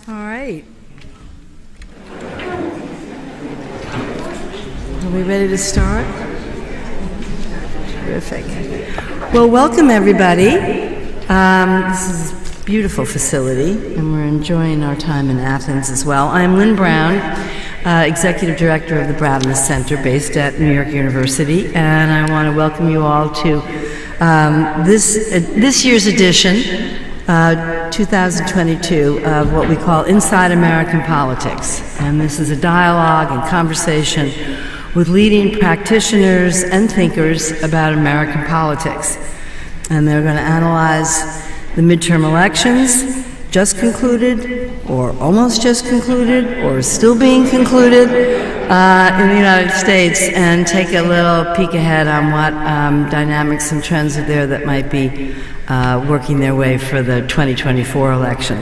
All right. Are we ready to start? Terrific. Well, welcome everybody. This is a beautiful facility, and we're enjoying our time in Athens as well. I'm Lynn Brown, Executive Director of the Brademas Center based at New York University, and I want to welcome you all to this year's edition 2022 of what we call Inside American Politics. And this is a dialogue and conversation with leading practitioners and thinkers about American politics. And they're going to analyze the midterm elections just concluded, or almost just concluded, or still being concluded in the United States, and take a little peek ahead on what dynamics and trends are there that might be working their way for the 2024 election.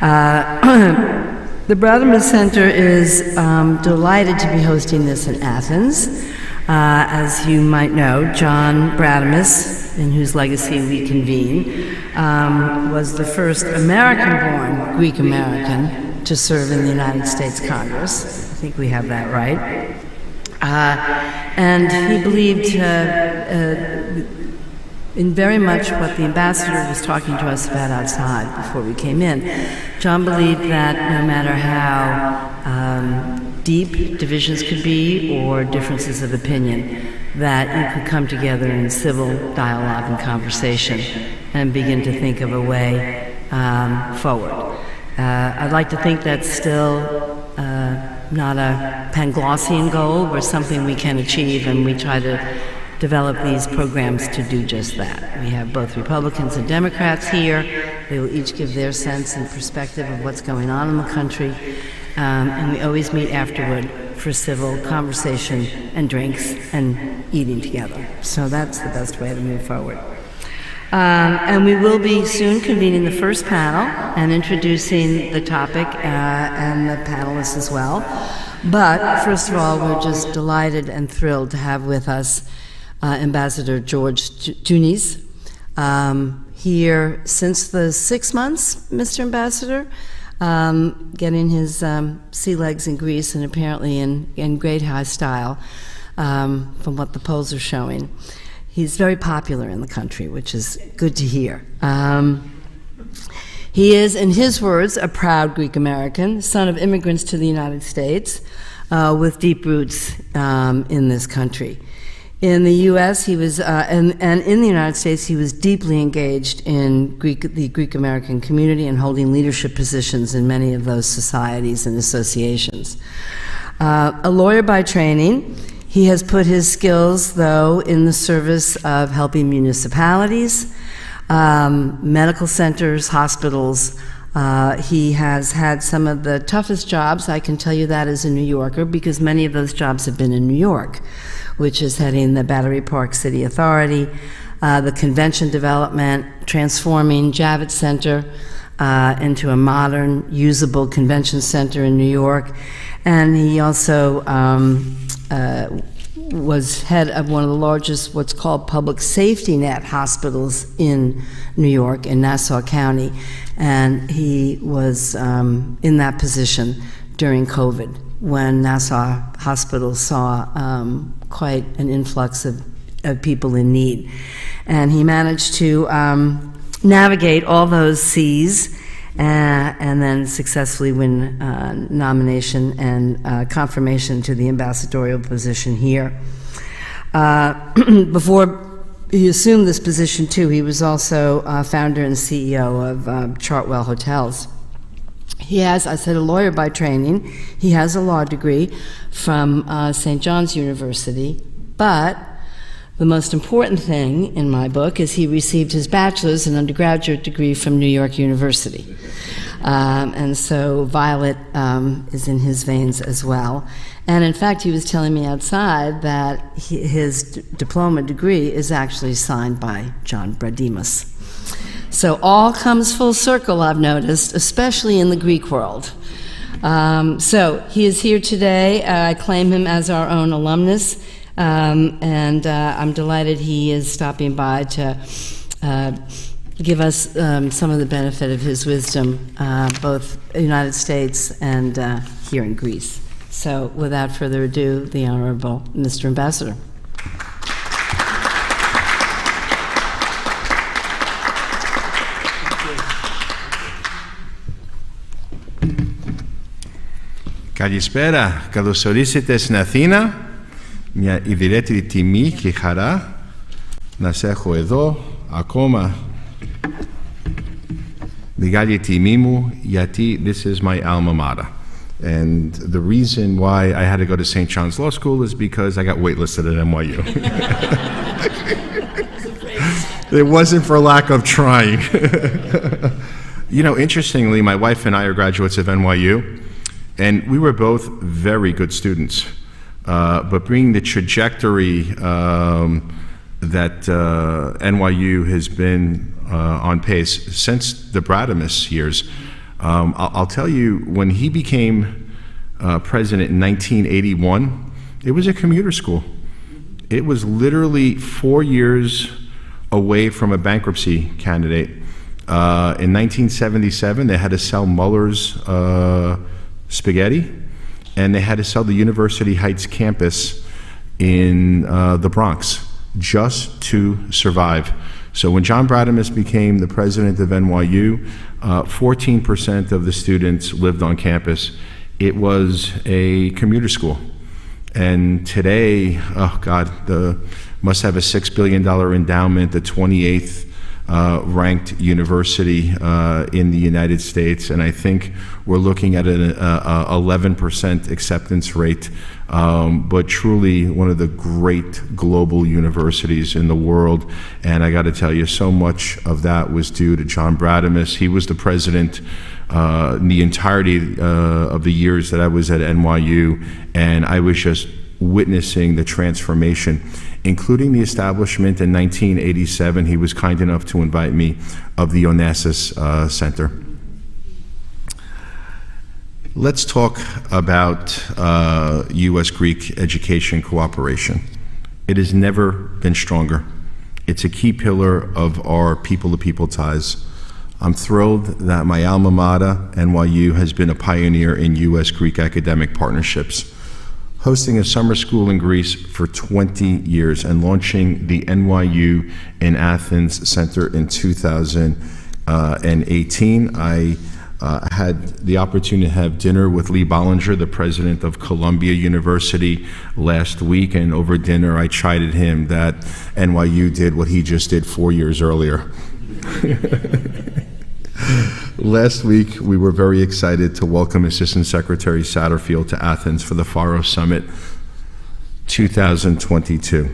The Brademas Center is delighted to be hosting this in Athens. As you might know, John Brademas, in whose legacy we convene, was the first American-born Greek American to serve in the United States Congress. I think we have that right. And he believed in very much what the ambassador was talking to us about outside before we came in. John believed that no matter how deep divisions could be or differences of opinion, that you could come together in civil dialogue and conversation and begin to think of a way forward. I'd like to think that's still not a Panglossian goal, but something we can achieve, and we try to develop these programs to do just that. We have both Republicans and Democrats here. They will each give their sense and perspective of what's going on in the country, and we always meet afterward for civil conversation and drinks and eating together. So that's the best way to move forward. And we will be soon convening the first panel and introducing the topic and the panelists as well. But first of all, we're just delighted and thrilled to have with us Ambassador George Tsunis, here since the 6 months, Mr. Ambassador, getting his sea legs in Greece and apparently in great high style from what the polls are showing. He's very popular in the country, which is good to hear. He is, in his words, a proud Greek American, son of immigrants to the United States, with deep roots in this country. In the U.S., he was, and in the United States, he was deeply engaged in the Greek American community and holding leadership positions in many of those societies and associations. A lawyer by training, he has put his skills, though, in the service of helping municipalities, medical centers, hospitals. He has had some of the toughest jobs, I can tell you that as a New Yorker, because many of those jobs have been in New York, which is heading the Battery Park City Authority, the convention development, transforming Javits Center into a modern, usable convention center in New York. And he also was head of one of the largest, what's called public safety net hospitals in New York, in Nassau County. And he was in that position during COVID, when Nassau Hospital saw quite an influx of people in need. And he managed to navigate all those seas and then successfully win nomination and confirmation to the ambassadorial position here. Before he assumed this position, too, he was also founder and CEO of Chartwell Hotels. He has, I said, a lawyer by training. He has a law degree from St. John's University, but the most important thing in my book is he received his bachelor's and undergraduate degree from New York University. And so Violet is in his veins as well. And in fact, he was telling me outside that his diploma degree is actually signed by John Brademas. So all comes full circle, I've noticed, especially in the Greek world. So he is here today. I claim him as our own alumnus, and I'm delighted he is stopping by to give us some of the benefit of his wisdom, both in the United States and here in Greece. So without further ado, the Honorable Mr. Ambassador. Καλησπέρα, καλώς ορίσετε στην Αθήνα. Μια ιδιαίτερη τιμή και χαρά να σε έχω εδώ ακόμα. Μεγάλη τιμή μου γιατί this is my alma mater. And the reason why I had to go to St. John's Law School is because I got waitlisted at NYU. It wasn't for lack of trying. You know, interestingly, my wife and I are graduates of NYU. And we were both very good students, but bringing the trajectory that NYU has been on pace since the Brademas years, I'll tell you, when he became president in 1981, it was a commuter school. It was literally 4 years away from a bankruptcy candidate. In 1977, they had to sell Muller's spaghetti, and they had to sell the University Heights campus in the Bronx just to survive. So when John Brademas became the president of NYU, 14% of the students lived on campus. It was a commuter school. And today, oh God, must have a $6 billion endowment, the 28th ranked university in the United States, and I think we're looking at an 11% acceptance rate, but truly one of the great global universities in the world. And I got to tell you, so much of that was due to John Brademas. He was the president the entirety of the years that I was at NYU, and I was just witnessing the transformation, including the establishment in 1987. He was kind enough to invite me of the Onassis Center. Let's talk about U.S.-Greek education cooperation. It has never been stronger. It's a key pillar of our people-to-people ties. I'm thrilled that my alma mater, NYU, has been a pioneer in U.S.-Greek academic partnerships, hosting a summer school in Greece for 20 years and launching the NYU in Athens Center in 2018. I had the opportunity to have dinner with Lee Bollinger, the president of Columbia University, last week, and over dinner I chided him that NYU did what he just did 4 years earlier. Last week, we were very excited to welcome Assistant Secretary Satterfield to Athens for the Faro Summit 2022.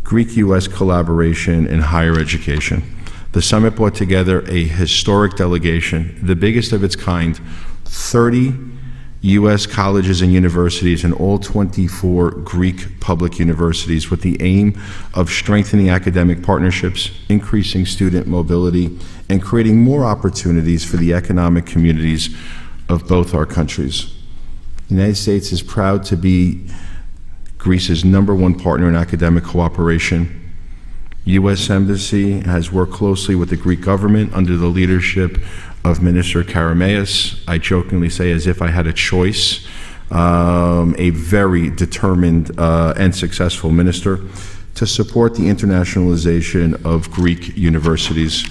Greek-U.S. collaboration in higher education. The summit brought together a historic delegation, the biggest of its kind, 30 U.S. colleges and universities and all 24 Greek public universities, with the aim of strengthening academic partnerships, increasing student mobility, and creating more opportunities for the economic communities of both our countries. The United States is proud to be Greece's #1 partner in academic cooperation. U.S. Embassy has worked closely with the Greek government under the leadership of Minister Karameas. I jokingly say, as if I had a choice, a very determined and successful minister, to support the internationalization of Greek universities.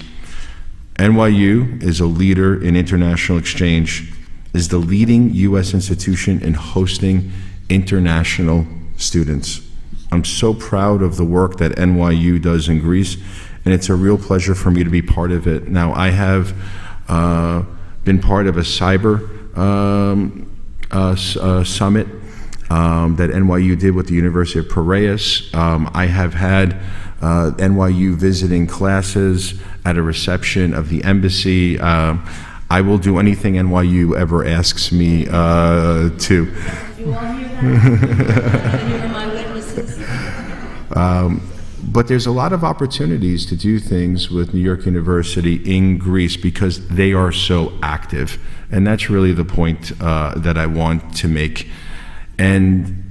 NYU is a leader in international exchange, is the leading U.S. institution in hosting international students. I'm so proud of the work that NYU does in Greece, and it's a real pleasure for me to be part of it. Now, I have been part of a cyber summit that NYU did with the University of Piraeus. I have had NYU visiting classes at a reception of the embassy. I will do anything NYU ever asks me to. You all hear that? You are my witnesses. But there's a lot of opportunities to do things with New York University in Greece because they are so active. And that's really the point that I want to make. And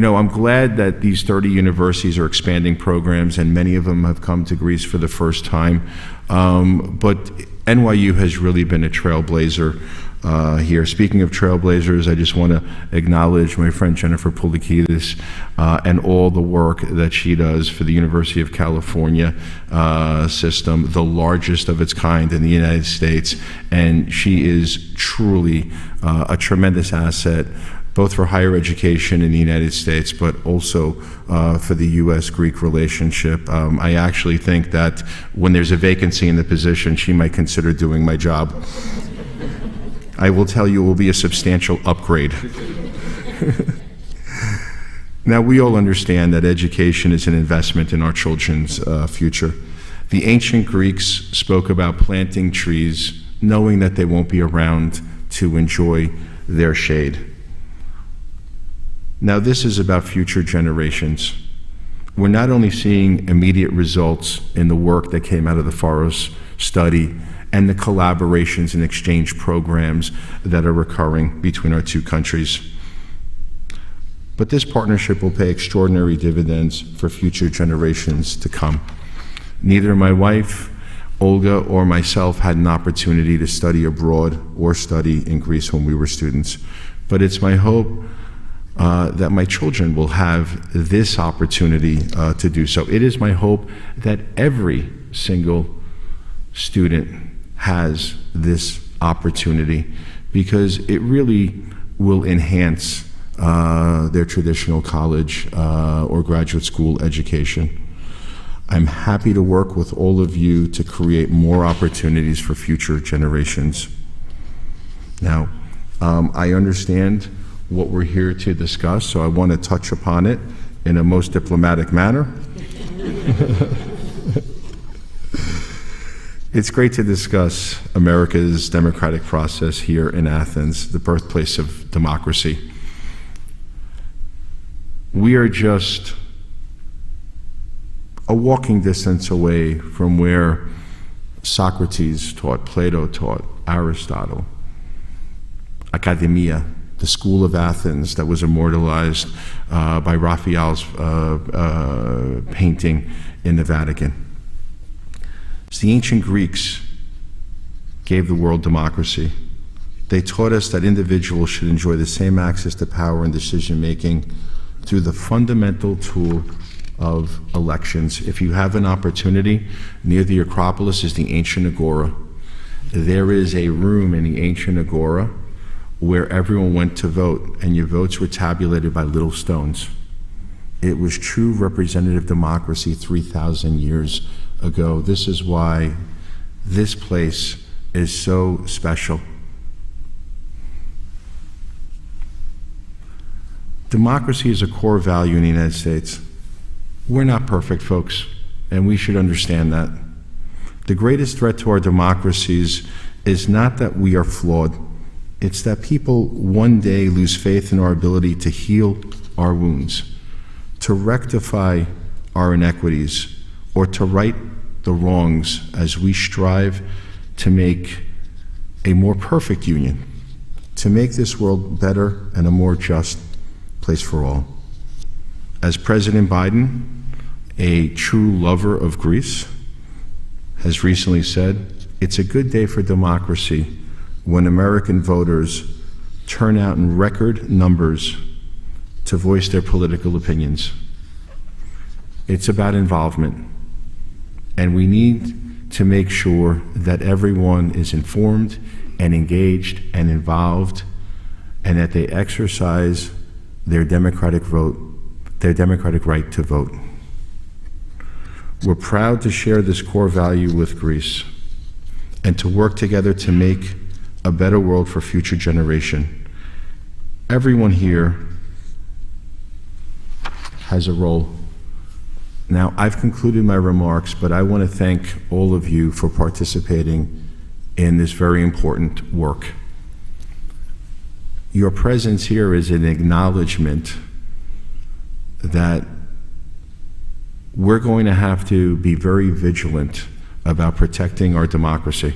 I'm glad that these 30 universities are expanding programs, and many of them have come to Greece for the first time. But NYU has really been a trailblazer here. Speaking of trailblazers, I just want to acknowledge my friend Jennifer Poulikidis and all the work that she does for the University of California system, the largest of its kind in the United States. And she is truly a tremendous asset, both for higher education in the United States, but also for the U.S.-Greek relationship. I actually think that when there's a vacancy in the position, she might consider doing my job. I will tell you it will be a substantial upgrade. Now, we all understand that education is an investment in our children's future. The ancient Greeks spoke about planting trees, knowing that they won't be around to enjoy their shade. Now, this is about future generations. We're not only seeing immediate results in the work that came out of the Faros study and the collaborations and exchange programs that are occurring between our two countries, but this partnership will pay extraordinary dividends for future generations to come. Neither my wife, Olga, or myself had an opportunity to study abroad or study in Greece when we were students, but it's my hope that my children will have this opportunity to do so. It is my hope that every single student has this opportunity, because it really will enhance their traditional college or graduate school education. I'm happy to work with all of you to create more opportunities for future generations. Now, I understand what we're here to discuss, so I want to touch upon it in a most diplomatic manner. It's great to discuss America's democratic process here in Athens, the birthplace of democracy. We are just a walking distance away from where Socrates taught, Plato taught, Aristotle, Academia, the school of Athens that was immortalized by Raphael's painting in the Vatican. The ancient Greeks gave the world democracy. They taught us that individuals should enjoy the same access to power and decision-making through the fundamental tool of elections. If you have an opportunity, near the Acropolis is the ancient Agora. There is a room in the ancient Agora where everyone went to vote, and your votes were tabulated by little stones. It was true representative democracy 3,000 years ago. This is why this place is so special. Democracy is a core value in the United States. We're not perfect, folks, and we should understand that. The greatest threat to our democracies is not that we are flawed. It's that people one day lose faith in our ability to heal our wounds, to rectify our inequities, or to right the wrongs as we strive to make a more perfect union, to make this world better and a more just place for all. As President Biden, a true lover of Greece, has recently said, it's a good day for democracy when American voters turn out in record numbers to voice their political opinions. It's about involvement, and we need to make sure that everyone is informed and engaged and involved, and that they exercise their democratic vote, their democratic right to vote. We're proud to share this core value with Greece and to work together to make a better world for future generation. Everyone here has a role. Now, I've concluded my remarks, but I want to thank all of you for participating in this very important work. Your presence here is an acknowledgement that we're going to have to be very vigilant about protecting our democracy.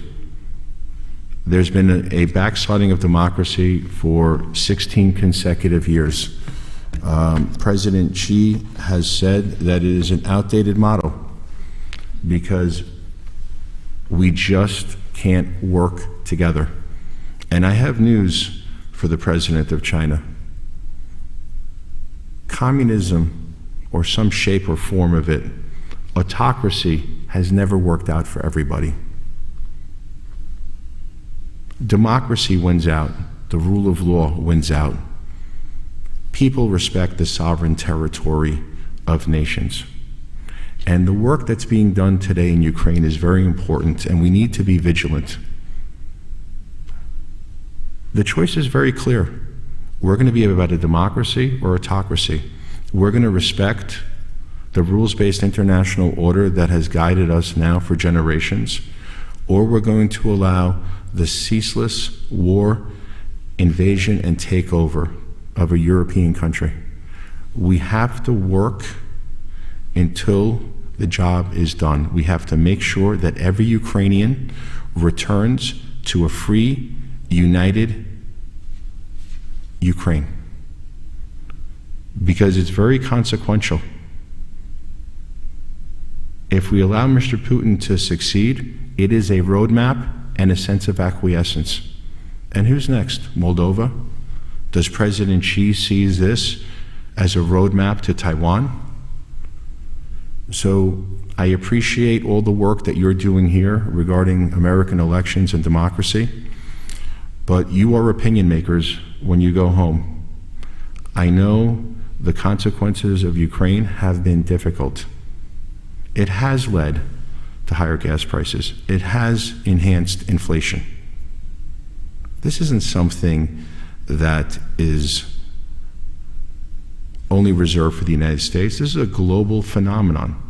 There's been a backsliding of democracy for 16 consecutive years, President Xi has said that it is an outdated motto because we just can't work together. And I have news for the president of China. Communism, or some shape or form of it, autocracy, has never worked out for everybody. Democracy wins out. The rule of law wins out. People respect the sovereign territory of nations. And the work that's being done today in Ukraine is very important, and we need to be vigilant. The choice is very clear. We're going to be about a democracy or autocracy. We're going to respect the rules-based international order that has guided us now for generations, or we're going to allow the ceaseless war, invasion, and takeover of a European country. We have to work until the job is done. We have to make sure that every Ukrainian returns to a free, united Ukraine. Because it's very consequential. If we allow Mr. Putin to succeed, it is a roadmap and a sense of acquiescence. And who's next? Moldova? Does President Xi see this as a roadmap to Taiwan? So I appreciate all the work that you're doing here regarding American elections and democracy, but you are opinion makers when you go home. I know the consequences of Ukraine have been difficult. It has led to higher gas prices. It has enhanced inflation. This isn't something that is only reserved for the United States. This is a global phenomenon.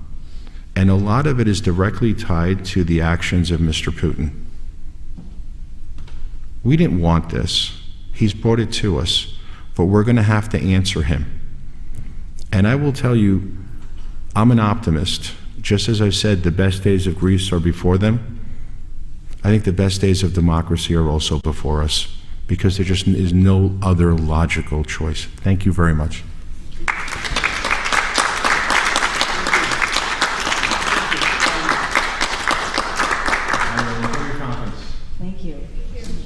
And a lot of it is directly tied to the actions of Mr. Putin. We didn't want this. He's brought it to us, but we're going to have to answer him. And I will tell you, I'm an optimist. Just as I said, the best days of Greece are before them. I think the best days of democracy are also before us, because there just is no other logical choice. Thank you very much.